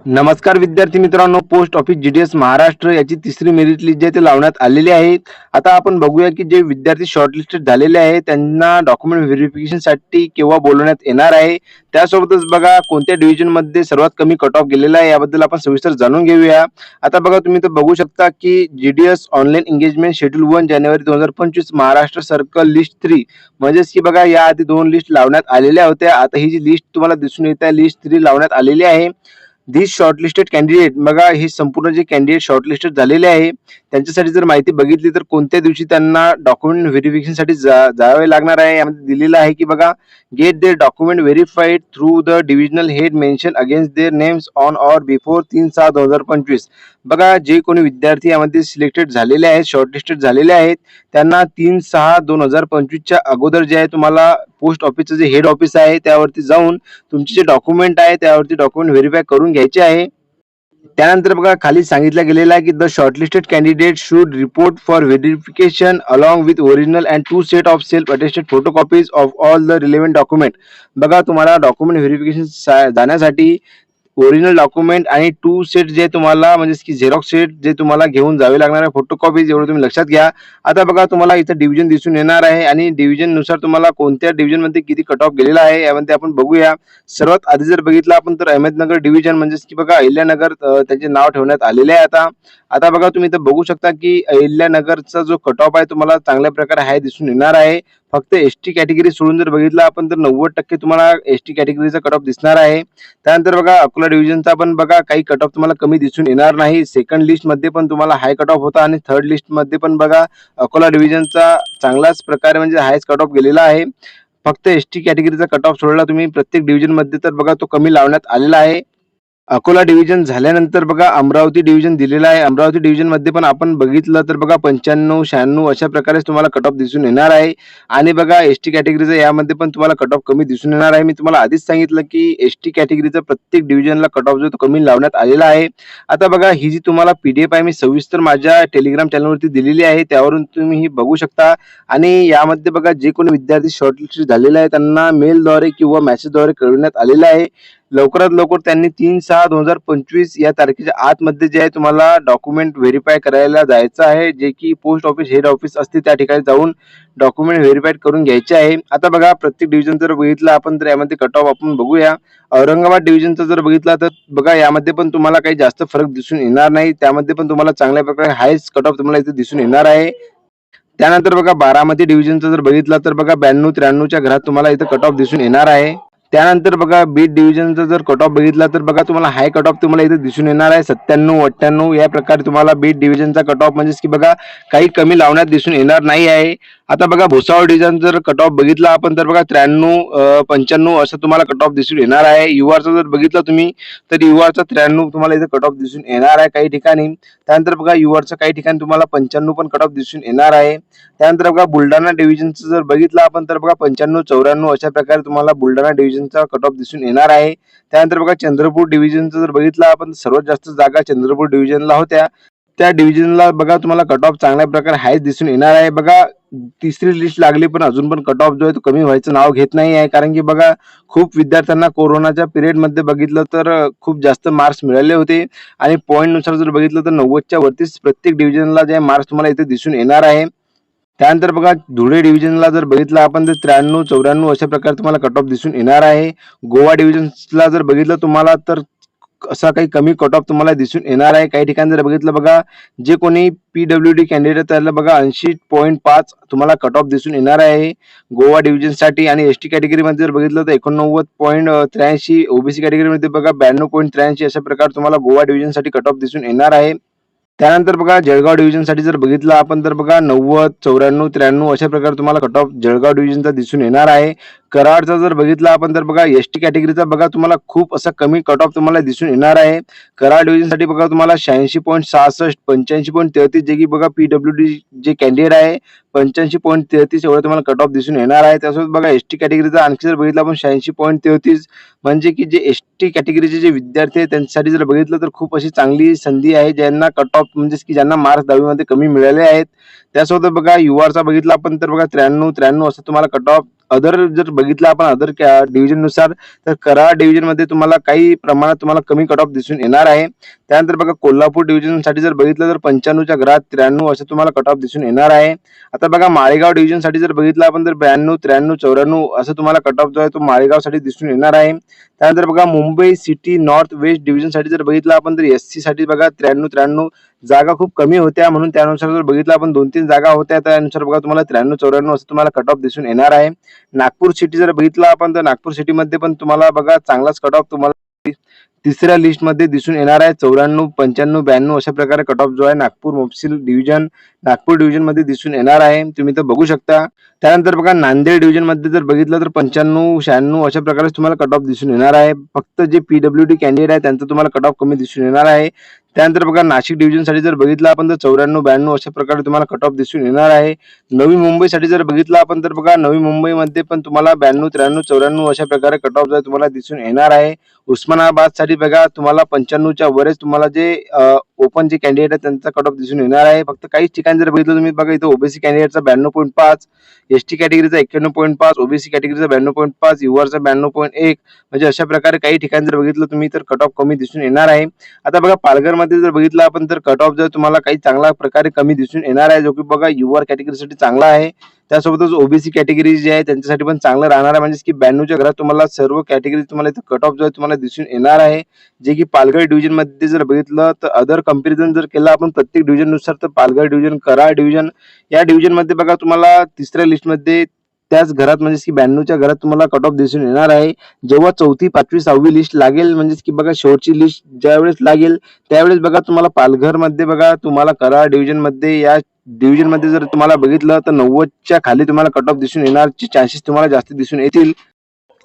नमस्कार विद्यार्थी मित्रांनो, पोस्ट ऑफिस जीडीएस महाराष्ट्र याची तिसरी मेरिट लिस्ट जी आहे ती लावण्यात आलेली आहे. आता आपण बघूया की जे विद्यार्थी शॉर्टलिस्टेड झालेले आहेत त्यांना डॉक्युमेंट व्हेरिफिकेशनसाठी केव्हा बोलवण्यात येणार आहे. त्यासोबतच बघा कोणत्या डिव्हिजनमध्ये सर्वात कमी कट ऑफ गेलेला आहे याबद्दल आपण सविस्तर जाणून घेऊया. आता बघा तुम्ही तर बघू शकता की जीडीएस ऑनलाईन एंगेजमेंट शेड्यूल 1 जानेवारी 2025 महाराष्ट्र सर्कल लिस्ट 3 म्हणजेच की बघा याआधी 2 लिस्ट लावण्यात आलेल्या होत्या. आता ही जी लिस्ट तुम्हाला दिसून येत आहे लिस्ट 3 लावण्यात आलेली आहे. दिस शॉर्टलिस्टेड कॅन्डिडेट बघा हे संपूर्ण जे कॅन्डिडेट शॉर्टलिस्टेड झालेले आहे त्यांच्यासाठी जर माहिती बघितली तर कोणत्या दिवशी त्यांना डॉक्युमेंट व्हेरिफिकेशनसाठी जावे लागणार आहे. यामध्ये दिलेलं आहे की बघा get their document verified through the divisional head mention against their names on or before 3/6/2025. बघा जे कोणी विद्यार्थी यामध्ये सिलेक्टेड झालेले आहेत शॉर्टलिस्टेड झालेले आहेत त्यांना 3/6/2025च्या अगोदर जे आहे तुम्हाला पोस्ट ऑफिसचं जे हेड ऑफिस आहे त्यावरती जाऊन तुमचे जे डॉक्युमेंट आहे त्यावरती डॉक्युमेंट व्हेरीफाय करून घ्यायचे आहे. त्यानंतर बघा खाली सांगितलं गेलेलं आहे की the shortlisted candidate should report for verification along with original and 2 set of self attested photocopies of all the relevant document. बघा तुम्हाला डॉक्युमेंट व्हेरिफिकेशन जाण्यासाठी ओरिजिनल डॉक्युमेंट आणि 2 सेट जे तुम्हाला म्हणजे की झेरॉक्स सेट जे तुम्हाला घेऊन जावे लागणार आहे फोटोकॉपीज एवढं तुम्ही लक्षात घ्या. आता बघा तुम्हाला इथं डिव्हिजन दिसून येणार आहे आणि डिव्हिजन नुसार तुम्हाला कोणत्या डिव्हिजन मध्ये किती कट ऑफ गेलेला आहे यामध्ये आपण बघूया. सर्वात आधी जर बघितलं आपण तर अहमदनगर डिव्हिजन म्हणजेच की बघा अहिल्यानगर त्याचे नाव ठेवण्यात आलेले आहे. आता आता बघा तुम्ही इथं बघू शकता की अहिल्यानगरचा जो कट ऑफ आहे तुम्हाला चांगल्या प्रकारे हाय दिसून येणार आहे. फक्त एसटी कॅटेगरी सोडून जर बघितलं आपण तर 90% तुम्हाला एसटी कॅटेगरीचा कट ऑफ दिसणार आहे. त्यानंतर बघा अकोला डिव्हिजनचा पण बघा काही कट ऑफ तुम्हाला कमी दिसून येणार नाही. सेकंड लिस्ट मध्ये पण तुम्हाला हाय कट ऑफ होता आणि थर्ड लिस्ट मध्ये पण बघा अकोला डिव्हिजनचा चांगलाच प्रकारे म्हणजे हायस्ट कट ऑफ गेलेला आहे. फक्त एसटी कॅटेगरीचा कट ऑफ सोडला तुम्ही प्रत्येक डिव्हिजन मध्ये तर बघा तो कमी लावण्यात आलेला आहे. अकोला डिव्हिजन झाल्यानंतर बघा अमरावती डिव्हिजन दिलेला आहे. अमरावती डिव्हिजन मध्ये पण आपण बघितलं तर बघा 95-96 अशा प्रकारे तुम्हाला कट ऑफ दिसून येणार आहे. आणि बघा एसटी कॅटेगरीचा यामध्ये पण तुम्हाला कट ऑफ कमी दिसून येणार आहे. मी तुम्हाला आधीच सांगितलं की एसटी कॅटेगरीचा प्रत्येक डिव्हिजनला कट ऑफ जो तो कमी लावण्यात आलेला आहे. आता बघा ही जी तुम्हाला पीडीएफ आहे मी सविस्तर माझ्या टेलिग्राम चॅनलवरती दिलेली आहे त्यावरून तुम्ही ही बघू शकता. आणि यामध्ये बघा जे कोणी विद्यार्थी शॉर्टलिस्ट झालेले आहे त्यांना मेलद्वारे किंवा मेसेजद्वारे कळविण्यात आलेलं आहे. लवकरात लवकर त्यांनी 3/6/2025 या तारखेच्या आतमध्ये जे आहे तुम्हाला डॉक्युमेंट व्हेरीफाय करायला जायचं आहे. जे की पोस्ट ऑफिस हेड ऑफिस असते त्या ठिकाणी जाऊन डॉक्युमेंट व्हेरीफाईड करून घ्यायचे आहे. आता बघा प्रत्येक डिव्हिजन जर बघितलं आपण तर यामध्ये कट ऑफ आपण बघूया. औरंगाबाद डिव्हिजनचा जर बघितला तर बघा यामध्ये पण तुम्हाला काही जास्त फरक दिसून येणार नाही. त्यामध्ये पण तुम्हाला चांगल्या प्रकारे हायस्ट कट ऑफ तुम्हाला इथे दिसून येणार आहे. त्यानंतर बघा बारामती डिव्हिजनचा जर बघितला तर बघा 92-93च्या घरात तुम्हाला इथं कट ऑफ दिसून येणार आहे. त्यानंतर बघा बीड डिव्हिजनचा जर कट ऑफ बघितला तर बघा तुम्हाला हाय कट ऑफ तुम्हाला इथे दिसून येणार आहे. 97-98 या प्रकारे तुम्हाला बीड डिव्हिजनचा कट ऑफ म्हणजेच की बघा काही कमी लावण्यात दिसून येणार नाही आहे. आता बघा भुसावळ डिव्हिजन जर कट ऑफ बघितला आपण तर बघा 93-95 असं तुम्हाला कट ऑफ दिसून येणार आहे. युआरचा जर बघितला तुम्ही तर युआरचा 93 तुम्हाला इथे कट ऑफ दिसून येणार आहे काही ठिकाणी. त्यानंतर बघा युआरचा काही ठिकाणी तुम्हाला 95 पण कट ऑफ दिसून येणार आहे. त्यानंतर बघा बुलढाणा डिव्हिजनचं जर बघितलं आपण तर बघा 95-94 अशा प्रकारे तुम्हाला बुलढाणा डिव्हिजनचा कट ऑफ दिसून येणार आहे. त्यानंतर बघा चंद्रपूर डिव्हिजनचं जर बघितलं आपण सर्वात जास्त जागा चंद्रपूर डिव्हिजनला होत्या. त्या डिव्हिजनला बघा तुम्हाला कट ऑफ चांगल्या प्रकारे हाय दिसून येणार आहे. बघा तिसरी लिस्ट लागली पण अजून पण कट ऑफ जो आहे तो कमी व्हायचं नाव घेत नाही आहे. कारण की बघा खूप विद्यार्थ्यांना कोरोनाच्या पिरियडमध्ये बघितलं तर खूप जास्त मार्क्स मिळाले होते आणि पॉईंट नुसार जर बघितलं तर 90च्या वरतीच प्रत्येक डिव्हिजनला जे मार्क्स तुम्हाला इथे दिसून येणार आहे. त्यानंतर बघा धुळे डिव्हिजनला जर बघितलं आपण तर 93-94 अशा प्रकारे तुम्हाला कट ऑफ दिसून येणार आहे. गोवा डिव्हिजनला जर बघितलं तुम्हाला तर असा काही कमी कट ऑफ तुम्हाला दिसून येणार आहे. काही ठिकाणी जर बघितलं बघा जे कोणी पीडब्ल्यूडी कॅन्डिडेट त्याला बघा 80.5 तुम्हाला कट ऑफ दिसून येणार आहे गोवा डिव्हिजनसाठी. आणि एसटी कॅटेगरीमध्ये जर बघितलं तर 89.83, ओबीसी कॅटेगरीमध्ये बघा 92.83 अशा प्रकारे तुम्हाला गोवा डिव्हिजनसाठी कट ऑफ दिसून येणार आहे. त्यानंतर बघा जळगाव डिव्हिजनसाठी जर बघितलं आपण तर बघा 90, 94, 93 अशा प्रकारे तुम्हाला कट ऑफ जळगाव डिव्हिजनचा दिसून येणार आहे. कराडचा जर बघितलं आपण तर बघा एसटी कॅटेगरीचा बघा तुम्हाला खूप असा कमी कट ऑफ तुम्हाला दिसून येणार आहे. कराड डिव्हिजनसाठी बघा तुम्हाला 86.66, 85.33 जे की बघा पीडब्ल्यूडी जे कॅन्डिडेट आहे 85.33 एवढं तुम्हाला कट ऑफ दिसून येणार आहे. त्यासोबत बघा एसटी कॅटेगरीचा आणखी जर बघितलं आपण 86.33 म्हणजे की जे एसटी कॅटेगरीचे जे विद्यार्थी आहेत त्यांच्यासाठी जर बघितलं तर खूप अशी चांगली संधी आहे ज्यांना कट ऑफ म्हणजेच की ज्यांना मार्क्स 10वी मध्ये कमी मिळाले आहेत. त्यासोबत बघा युआरचा बघितला आपण तर बघा 93-93 असं तुम्हाला कट ऑफ अदर जर बघितलं आपण अदर डिव्हिजननुसार, तर कराड डिव्हिजनमध्ये तुम्हाला काही प्रमाणात तुम्हाला कमी कट ऑफ दिसून येणार आहे. त्यानंतर बघा कोल्हापूर डिव्हिजनसाठी जर बघितलं तर 95च्या घरात 93 असं तुम्हाला कट ऑफ दिसून येणार आहे. आता बघा माळेगाव डिव्हिजनसाठी जर बघितलं आपण तर 92, 93, 94 असं तुम्हाला कट ऑफ जो आहे तो माळेगावसाठी दिसून येणार आहे. त्यानंतर बघा मुंबई सिटी नॉर्थ वेस्ट डिव्हिजनसाठी जर बघितलं आपण तर एससी साठी बघा 93, 93 जागा खूप कमी होत्या, म्हणून त्यानुसार जर बघितलं आपण 2-3 जागा होत्या, त्यानुसार बघा तुम्हाला 93, 94 असं तुम्हाला कट ऑफ दिसून येणार आहे. नागपूर सिटी जर बघितलं आपण तर नागपूर सिटीमध्ये पण तुम्हाला बघा चांगलाच कट ऑफ तुम्हाला तिसऱ्या लिस्टमध्ये दिसून येणार आहे. 94, 95, 92 अशा प्रकारे कट ऑफ जो आहे नागपूर मोफसिल डिव्हिजन नागपूर डिव्हिजनमध्ये दिसून येणार आहे. तुम्ही तर बघू शकता. त्यानंतर बघा नांदेड डिव्हिजनमध्ये जर बघितलं तर 95, 96 अशा प्रकारे तुम्हाला कट ऑफ दिसून येणार आहे. फक्त जे पीडब्ल्यूडी कॅन्डिडेट आहे त्यांचं तुम्हाला कट ऑफ कमी दिसून येणार आहे. त्यानंतर बघा नाशिक डिव्हिजनसाठी जर बघितलं आपण तर 94, 92 अशा प्रकारे तुम्हाला कट ऑफ दिसून येणार आहे. नवी मुंबईसाठी जर बघितलं आपण तर बघा नवी मुंबईमध्ये पण तुम्हाला 92, 93, 94 अशा प्रकारे कट ऑफ तुम्हाला दिसून येणार आहे. उस्मानाबादसाठी बघा तुम्हाला 95च्या वरच तुम्हाला जे ओपन जे कॅन्डिडेट आहेत त्यांचा कट ऑफ दिसून येणार आहे. फक्त काही ठिकाणी जर बघितलं तुम्ही बघा इथं ओबीसी कॅन्डिडेटचा 92.5, एसटी कॅटेगरीचा 91.5, ओबीसी कॅटेगरीचा 92.5, युआरचा 92.1 म्हणजे अशा प्रकारे काही ठिकाणी जर बघितलं तुम्ही तर कट ऑफ कमी दिसून येणार आहे. आता बघा पालघरमध्ये जर बघितलं आपण तर कट ऑफ जर तुम्हाला काही चांगल्या प्रकारे कमी दिसून येणार आहे, जो की बघा युआर कॅटेगरीसाठी चांगला आहे. त्यासोबतच ओबीसी कॅटेगरी जी आहे त्यांच्यासाठी पण चांगलं राहणार आहे, म्हणजे की 92च्या घरात तुम्हाला सर्व कॅटेगरी तुम्हाला इथं कट ऑफ जो आहे तुम्हाला दिसून येणार आहे. जे की पालघर डिव्हिजनमध्ये जर बघितलं तर अदर कंपॅरिझन जर केलं आपण प्रत्येक डिव्हिजननुसार तर पालघर डिव्हिजन, कराड डिव्हिजन या डिव्हिजनमध्ये बघा तुम्हाला तिसऱ्या लिस्टमध्ये त्याच घरात म्हणजे की 92च्या घरात तुम्हाला कट ऑफ दिसून येणार आहे. जेव्हा 4थी, 5वी, 6वी लिस्ट लागेल म्हणजे की बघा शेवटची लिस्ट ज्यावेळेस लागेल त्यावेळेस बघा तुम्हाला पालघरमध्ये बघा तुम्हाला कराड डिव्हिजनमध्ये या डिव्हिजनमध्ये जर तुम्हाला बघितलं तर 90च्या खाली तुम्हाला कट ऑफ दिसून येण्याचे चान्सेस तुम्हाला जास्त दिसून येतील.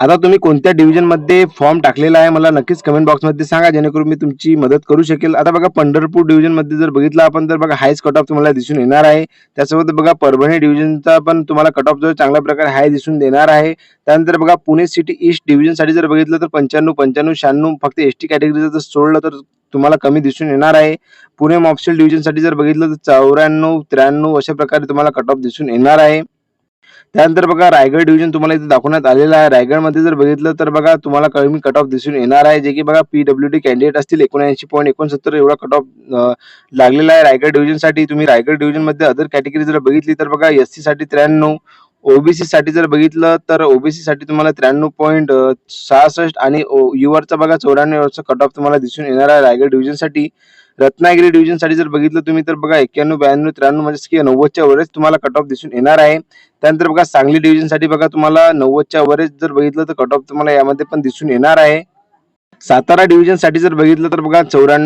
आता तुम्ही कोणत्या डिव्हिजनमध्ये फॉर्म टाकलेला आहे मला नक्कीच कमेंट बॉक्समध्ये सांगा, जेणेकरून मी तुमची मदत करू शकेल. आता बघा पंढरपूर डिव्हिजनमध्ये जर बघितलं आपण तर बघा हायस्ट कट ऑफ तुम्हाला दिसून येणार आहे. त्यासोबत बघा परभणी डिव्हिजनचा पण तुम्हाला कट ऑफ जो चांगल्या प्रकारे हाय दिसून देणार आहे. त्यानंतर बघा पुणे सिटी ईस्ट डिव्हिजनसाठी जर बघितलं तर 95, 95, 96 फक्त एसटी कॅटेगरीचं जर सोडलं तर तुम्हाला कमी दिसून येणार आहे. पुणे मॉफसिल डिव्हिजनसाठी जर बघितलं तर 94, 93 अशा प्रकारे तुम्हाला कट ऑफ दिसून येणार आहे. त्यानंतर बघा रायगड डिव्हिजन तुम्हाला इथे दाखवण्यात आलेलं आहे. रायगडमध्ये जर बघितलं तर बघा तुम्हाला कमी कट ऑफ दिसून येणार आहे, जे की बघा पीडब्ल्यूडी कॅन्डिडेट असतील 79.69 एवढा कट ऑफ लागलेला आहे रायगड डिव्हिजनसाठी. तुम्ही रायगड डिव्हिजनमध्ये अदर कॅटेगरी जर बघितली तर बघा एससी साठी 93, ओबीसी साठी जर बघितलं तर ओबीसी साठी तुम्हाला 93.66 आणि युआरचा बघा 94 कट ऑफ तुम्हाला दिसून येणार आहे रायगड डिव्हिजनसाठी. रत्नागिरी डिव्हिजनसाठी जर बघितलं तुम्ही तर बघा 91, 92, 93 म्हणजे की 90च्या वरच तुम्हाला कट ऑफ दिसून येणार आहे. त्यानंतर बघा सांगली डिव्हिजनसाठी बघा तुम्हाला 90च्या वरच जर बघितलं तर कट ऑफ तुम्हाला यामध्ये पण दिसून येणार आहे. सातारा डिव्हिजनसाठी जर बघितलं तर बघा 94,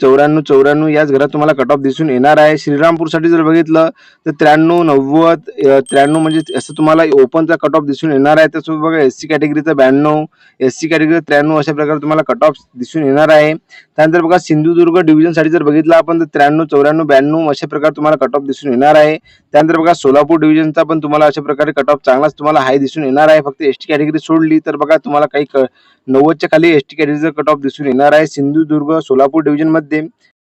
94, 94 याच घरात तुम्हाला कट ऑफ दिसून येणार आहे. श्रीरामपूरसाठी जर बघितलं तर 93, 90, 93 म्हणजे असं तुम्हाला ओपनचा कट ऑफ दिसून येणार आहे. त्यासोबत बघा एससी कॅटेगरीचा 92, एससी कॅटेगरीचा 93 अशा प्रकारे तुम्हाला कट ऑफ दिसून येणार आहे. त्यानंतर बघा सिंधुदुर्ग डिव्हिजनसाठी जर बघितलं आपण तर 93, 94, 92 अशा प्रकारे तुम्हाला कट ऑफ दिसून येणार आहे. त्यानंतर बघा सोलापूर डिव्हिजनचा पण तुम्हाला अशा प्रकारे कट ऑफ चांगलाच तुम्हाला हाय दिसून येणार आहे. फक्त एसटी कॅटेगरी सोडली तर बघा तुम्हाला काही 90च्या खाली एसटी कॅटेगरीचा कट ऑफ दिसून येणार आहे सिंधुदुर्ग सोलापूर डिव्हिजनमध्ये.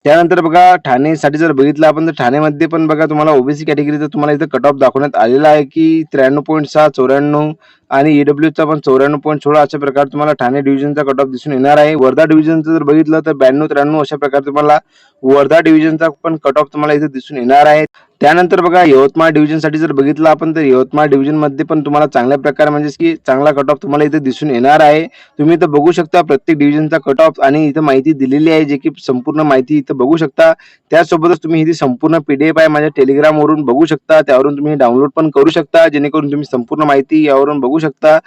त्यानंतर बघा ठाणेसाठी जर बघितलं आपण तर ठाणेमध्ये पण बघा तुम्हाला ओबीसी कॅटेगरीचा तुम्हाला इथं कट ऑफ दाखवण्यात आलेला आहे की 93.6, 94 आणि ईडब्ल्यूचा पण 94.16 अशा प्रकारे तुम्हाला ठाणे डिव्हिजनचा कट ऑफ दिसून येणार आहे. वर्धा डिव्हिजनचं जर बघितलं तर 92, 93 अशा प्रकारे तुम्हाला वर्धा डिव्हिजनचा पण कट ऑफ तुम्हाला इथे दिसून येणार आहे. त्यानंतर बघा यवतमाळ डिव्हिजनसाठी जर बघितलं आपण तर यवतमाळ डिव्हिजनमध्ये पण तुम्हाला चांगल्या प्रकारे म्हणजे की चांगला कट ऑफ तुम्हाला इथे दिसून येणार आहे. तुम्ही इथं बघू शकता प्रत्येक डिव्हिजनचा कट ऑफ आणि इथं माहिती दिलेली आहे, जे की संपूर्ण माहिती इथं बघू शकता. त्यासोबतच तुम्ही ही संपूर्ण पीडीएफ आहे माझ्या टेलिग्रामवरून बघू शकता, त्यावरून तुम्ही डाउनलोड पण करू शकता, जेणेकरून तुम्ही संपूर्ण माहिती यावरून बघू शकता.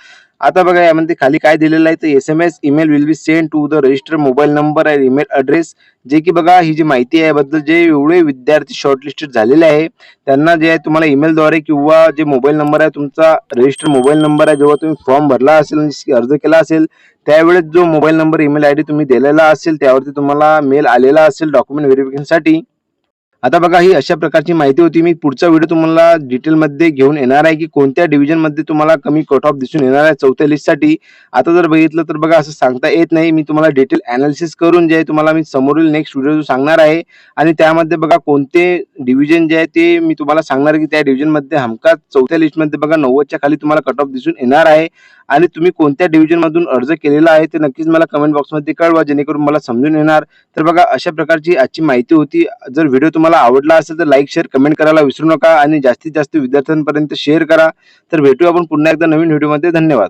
आता बघा यामध्ये खाली काय दिलेलं आहे तर SMS email will be send to the register mobile number आणि ईमेल ॲड्रेस, जे की बघा ही जी माहिती आहे याबद्दल जे एवढे विद्यार्थी शॉर्टलिस्टेड झालेले आहे त्यांना जे आहे तुम्हाला ईमेलद्वारे किंवा जे मोबाईल नंबर आहे तुमचा रजिस्टर मोबाईल नंबर आहे, जेव्हा तुम्ही फॉर्म भरला असेल अर्ज केला असेल त्यावेळेस जो मोबाईल नंबर ईमेल आयडी तुम्ही दिलेला असेल त्यावरती तुम्हाला मेल आलेला असेल डॉक्युमेंट व्हेरिफिकेशनसाठी. आता बघा ही अशा प्रकारची माहिती होती. मी पुढचा व्हिडिओ तुम्हाला डिटेलमध्ये घेऊन येणार आहे, की कोणत्या डिव्हिजनमध्ये तुम्हाला कमी कट ऑफ दिसून येणार आहे चौथ्या लिस्टसाठी. आता जर बघितलं तर बघा असं सांगता येत नाही. मी तुम्हाला डिटेल एनालिसिस करून जे आहे तुम्हाला मी समोरील नेक्स्ट व्हिडिओ सांगणार आहे आणि त्यामध्ये बघा कोणते डिव्हिजन जे आहे ते मी तुम्हाला सांगणार आहे, की त्या डिव्हिजनमध्ये हमखास चौथ्या लिस्टमध्ये बघा 90च्या खाली तुम्हाला कट ऑफ दिसून येणार आहे आणि तुम्ही कोणत्या डिव्हिजनमधून अर्ज केलेला आहे ते नक्कीच मला कमेंट बॉक्समध्ये कळवा, जेणेकरून मला समजून येणार. तर बघा अशा प्रकारची आजची माहिती होती. जर व्हिडिओ तुम्हाला आवडला असेल तर लाईक, शेअर, कमेंट करायला विसरू नका आणि जास्तीत जास्त विद्यार्थ्यांपर्यंत शेअर करा. तर भेटूया आपण पुन्हा एकदा नवीन व्हिडिओमध्ये. धन्यवाद.